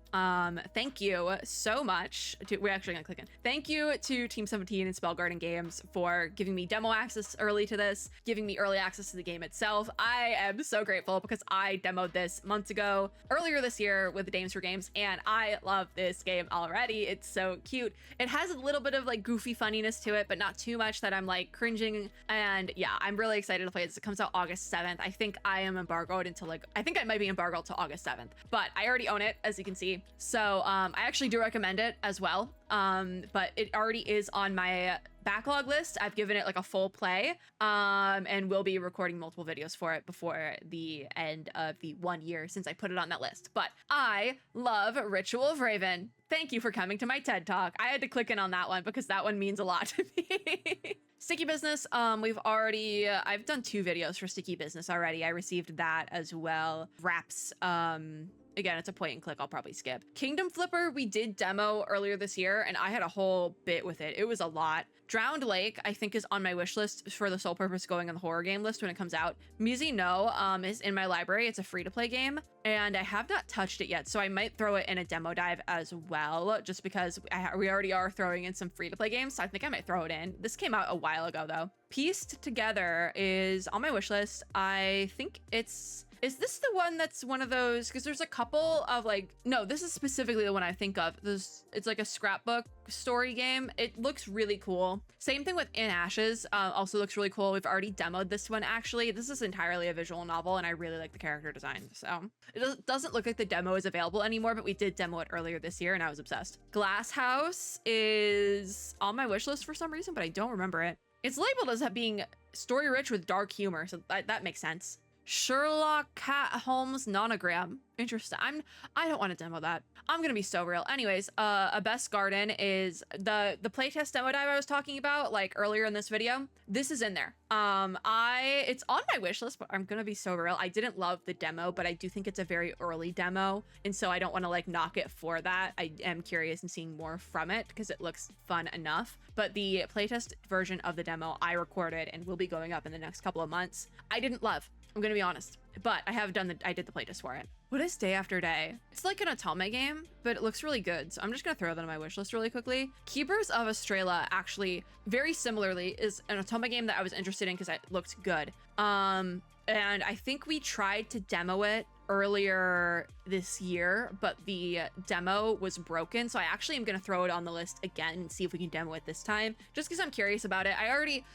[SPEAKER 1] Thank you so much we're actually gonna click in. Thank you to Team 17 and Spell Garden Games for giving me demo access early to this, giving me early access to the game itself. I am so grateful because I demoed this months ago, earlier this year with the Dames-4-Games, and I love this game already. It's so cute. It has a little bit of goofy funniness to it, but not too much that I'm cringing. And yeah, I'm really excited to play this. It comes out August 7th. I think I am embargoed until I think I might be embargoed till August 7th, but I already own it, as you can see. So I actually do recommend it as well. But it already is on my backlog list. I've given it a full play, and we'll be recording multiple videos for it before the end of the 1 year since I put it on that list. But I love Ritual of Raven. Thank you for coming to my TED Talk. I had to click in on that one because that one means a lot to me. Sticky Business, I've done 2 videos for Sticky Business already. I received that as well. Wraps, again, it's a point and click. I'll probably skip. Kingdom Flipper, we did demo earlier this year, and I had a whole bit with it. It was a lot. Drowned Lake, I think, is on my wish list for the sole purpose of going on the horror game list when it comes out. Musi No is in my library. It's a free-to-play game, and I have not touched it yet, so I might throw it in a demo dive as well, just because we already are throwing in some free-to-play games, so I think I might throw it in. This came out a while ago, though. Pieced Together is on my wish list. I think it's... Is this the one that's one of those? Because there's a couple of like, no, this is specifically the one I think of. It's like a scrapbook story game. It looks really cool. Same thing with In Ashes, also looks really cool. We've already demoed this one, actually. This is entirely a visual novel, and I really like the character design. So it doesn't look like the demo is available anymore, but we did demo it earlier this year, and I was obsessed. Glass House is on my wish list for some reason, but I don't remember it. It's labeled as being story rich with dark humor, so that makes sense. Sherlock Holmes Nonogram. Interesting. I don't want to demo that. I'm gonna be so real. Anyways, A Best Garden is the playtest demo dive I was talking about like earlier in this video. This is in there. It's on my wish list, but I'm gonna be so real. I didn't love the demo, but I do think it's a very early demo, and so I don't want to like knock it for that. I am curious in seeing more from it because it looks fun enough. But the playtest version of the demo I recorded and will be going up in the next couple of months, I didn't love. I'm gonna be honest, but I did the playtest for it. What is Day After Day? It's like an Otome game, but it looks really good. So I'm just gonna throw that on my wish list really quickly. Keepers of Estrella actually very similarly is an Otome game that I was interested in because it looked good. And I think we tried to demo it earlier this year, but the demo was broken. So I actually am going to throw it on the list again and see if we can demo it this time, just because I'm curious about it.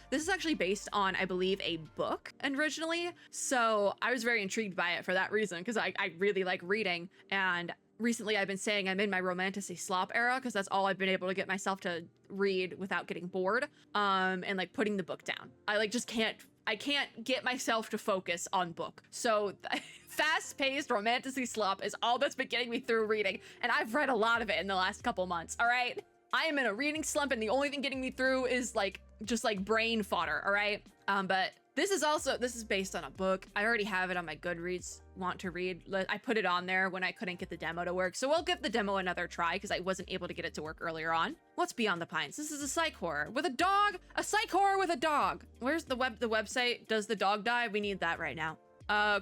[SPEAKER 1] This is actually based on, I believe, a book originally. So I was very intrigued by it for that reason, because I really like reading. And recently I've been saying I'm in my romantasy slop era, because that's all I've been able to get myself to read without getting bored, and like putting the book down. I can't get myself to focus on book. So fast-paced romantasy slop is all that's been getting me through reading. And I've read a lot of it in the last couple months, all right? I am in a reading slump, and the only thing getting me through is like, just like brain fodder, all right? But this is based on a book. I already have it on my Goodreads want to read. I put it on there when I couldn't get the demo to work. So we'll give the demo another try because I wasn't able to get it to work earlier on. What's Beyond the Pines? This is a psych horror with a dog, a psych horror with a dog. Where's the website? Does the dog die? We need that right now.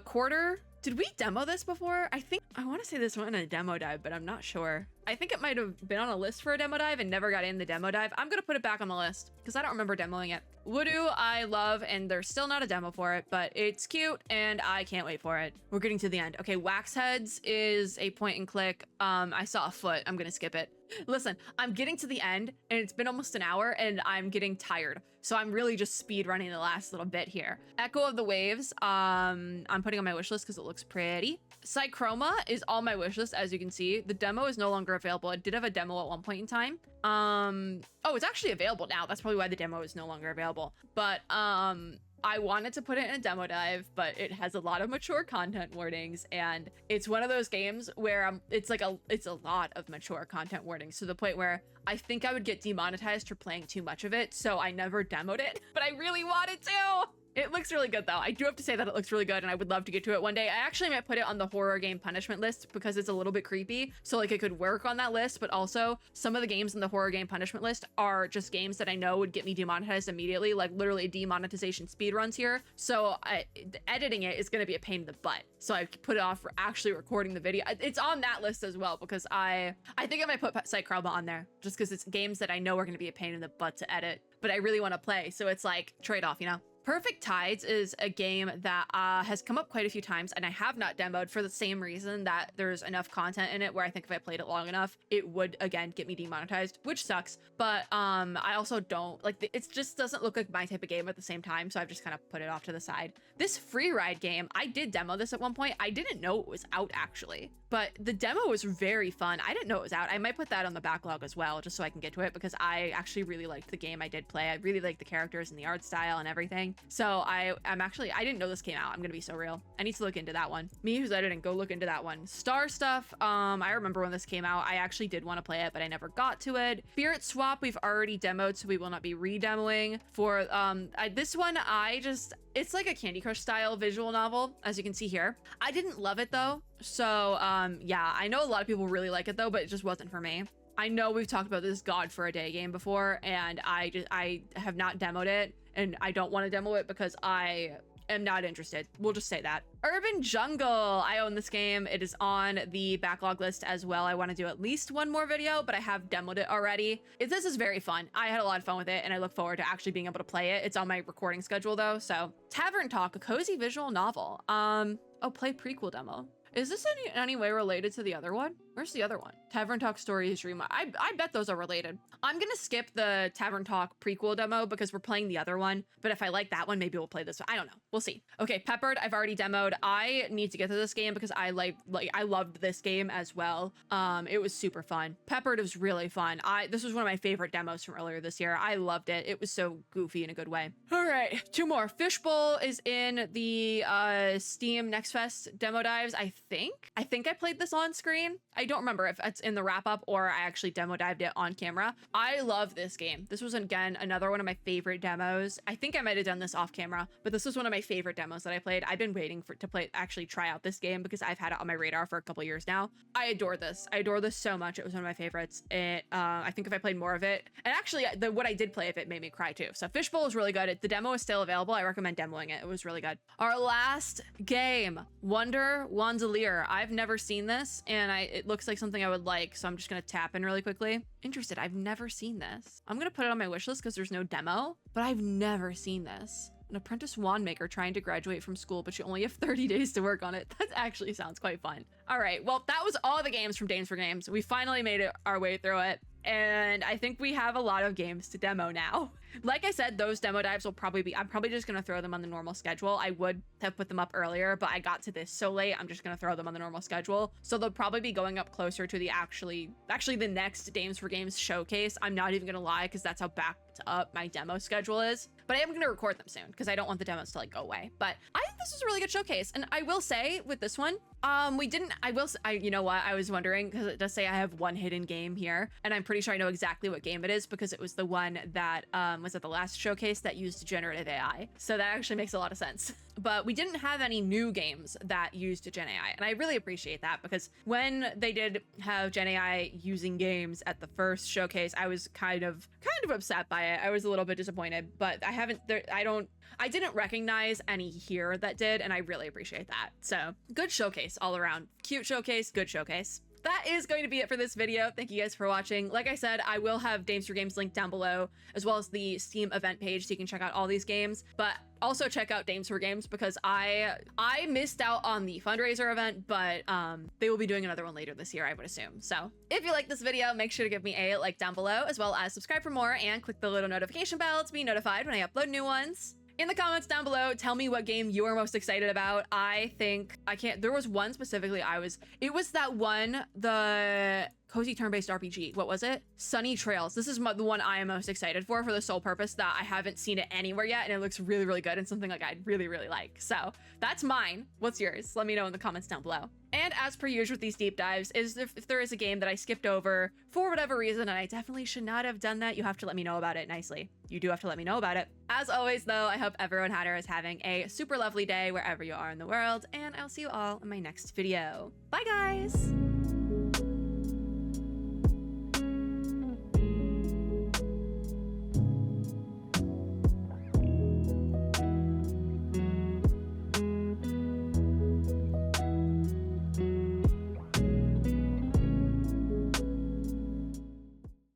[SPEAKER 1] Quarter. Did we demo this before? I want to say this went in a demo dive, but I'm not sure. I think it might have been on a list for a demo dive and never got in the demo dive. I'm gonna put it back on the list because I don't remember demoing it. Voodoo, I love, and there's still not a demo for it, but it's cute and I can't wait for it. We're getting to the end. Okay, Wax Heads is a point and click. I saw a foot. I'm gonna skip it. Listen, I'm getting to the end and it's been almost an hour and I'm getting tired. So I'm really just speed running the last little bit here. Echo of the Waves, I'm putting on my wish list because it looks pretty. Psychroma is on my wish list, as you can see. The demo is no longer available. It did have a demo at one point in time. Oh, it's actually available now. That's probably why the demo is no longer available. But I wanted to put it in a demo dive, but it has a lot of mature content warnings, and it's one of those games where it's a lot of mature content warnings to the point where I think I would get demonetized for playing too much of it, so I never demoed it, but I really wanted to. It looks really good though. I do have to say that it looks really good and I would love to get to it one day. I actually might put it on the horror game punishment list because it's a little bit creepy. So like it could work on that list, but also some of the games in the horror game punishment list are just games that I know would get me demonetized immediately, like literally demonetization speedruns here. So editing it is going to be a pain in the butt. So I put it off for actually recording the video. It's on that list as well because I think I might put Psychroma on there just because it's games that I know are going to be a pain in the butt to edit, but I really want to play. So it's like trade-off, you know? Perfect Tides is a game that has come up quite a few times and I have not demoed for the same reason that there's enough content in it where I think if I played it long enough, it would again get me demonetized, which sucks. But I also don't like it just doesn't look like my type of game at the same time. So I've just kind of put it off to the side. This Free Ride game, I did demo this at one point. I didn't know it was out actually, but the demo was very fun. I didn't know it was out. I might put that on the backlog as well, just so I can get to it because I actually really liked the game I did play. I really liked the characters and the art style and everything. editing. So I didn't know this came out. I'm gonna be so real. I need to look into that one. Me who's editing, go look into that one. Star Stuff, I remember when this came out. I actually did want to play it, but I never got to it. Spirit Swap, we've already demoed, so we will not be re-demoing. For this one, it's like a Candy Crush style visual novel, as you can see here. I didn't love it though. So yeah, I know a lot of people really like it though, but it just wasn't for me. I know we've talked about this God for a Day game before, and I have not demoed it, and I don't want to demo it because I am not interested. We'll just say that. Urban Jungle, I own this game. It is on the backlog list as well. I want to do at least one more video, but I have demoed it already. This is very fun. I had a lot of fun with it, and I look forward to actually being able to play it. It's on my recording schedule though. So Tavern Talk, a cozy visual novel. Play prequel demo. Is this any way related to the other one? Where's the other one? Tavern Talk Story Dream. I bet those are related. I'm gonna skip the Tavern Talk prequel demo because we're playing the other one. But if I like that one, maybe we'll play this one. I don't know. We'll see. Okay, Peppered, I've already demoed. I need to get to this game because I loved this game as well. It was super fun. Peppered was really fun. This was one of my favorite demos from earlier this year. I loved it. It was so goofy in a good way. All right, 2 more. Fishbowl is in the Steam Next Fest demo dives. I think I played this on screen. I don't remember if it's in the wrap up or I actually demo dived it on camera. I love this game. This was again another one of my favorite demos. I think I might have done this off camera, but this was one of my favorite demos that I played. I've been waiting to actually try out this game because I've had it on my radar for a couple years now. I adore this. I adore this so much. It was one of my favorites. I think if I played more of it, and actually what I did play of it made me cry too. So Fishbowl is really good. The demo is still available. I recommend demoing it. It was really good. Our last game, Wonder Wandelier. I've never seen this, and it looks like something I would like, so I'm just gonna tap in really quickly. Interested. I've never seen this. I'm gonna put it on my wish list because there's no demo, but I've never seen this. An apprentice wand maker trying to graduate from school, but you only have 30 days to work on it. That actually sounds quite fun. All right, well, that was all the games from Dames-4-Games. We finally made it our way through it, and I think we have a lot of games to demo now. Like I said, those demo dives will probably be, I'm probably just gonna throw them on the normal schedule. I would have put them up earlier, but I got to this so late, I'm just gonna throw them on the normal schedule. So they'll probably be going up closer to the actually the next Dames-4-Games showcase. I'm not even gonna lie, because that's how backed up my demo schedule is. But I am gonna record them soon, because I don't want the demos to like go away. But I think this was a really good showcase. And I will say with this one, you know what, I was wondering, because it does say I have one hidden game here, and I'm pretty sure I know exactly what game it is because it was the one that was at the last showcase that used generative AI. So that actually makes a lot of sense. But we didn't have any new games that used Gen AI, and I really appreciate that, because when they did have Gen AI using games at the first showcase, I was kind of upset by it. I was a little bit disappointed, but I didn't recognize any here that did, and I really appreciate that. So good showcase all around. Cute showcase, good showcase. That is going to be it for this video. Thank you guys for watching. Like I said, I will have Dames-4-Games linked down below, as well as the Steam event page, so you can check out all these games. But also check out Dames-4-Games, because I missed out on the fundraiser event, but they will be doing another one later this year, I would assume. So if you like this video, make sure to give me a like down below, as well as subscribe for more and click the little notification bell to be notified when I upload new ones. In the comments down below, tell me what game you are most excited about. There was one specifically it was that one, the cozy turn-based RPG. What was it? Sunny Trails. This is the one I am most excited for the sole purpose that I haven't seen it anywhere yet, and it looks really, really good and something like I'd really, really like. So that's mine. What's yours? Let me know in the comments down below. And as per usual with these deep dives, if there is a game that I skipped over for whatever reason, and I definitely should not have done that, you have to let me know about it nicely. You do have to let me know about it. As always, though, I hope everyone is having a super lovely day wherever you are in the world, and I'll see you all in my next video. Bye, guys!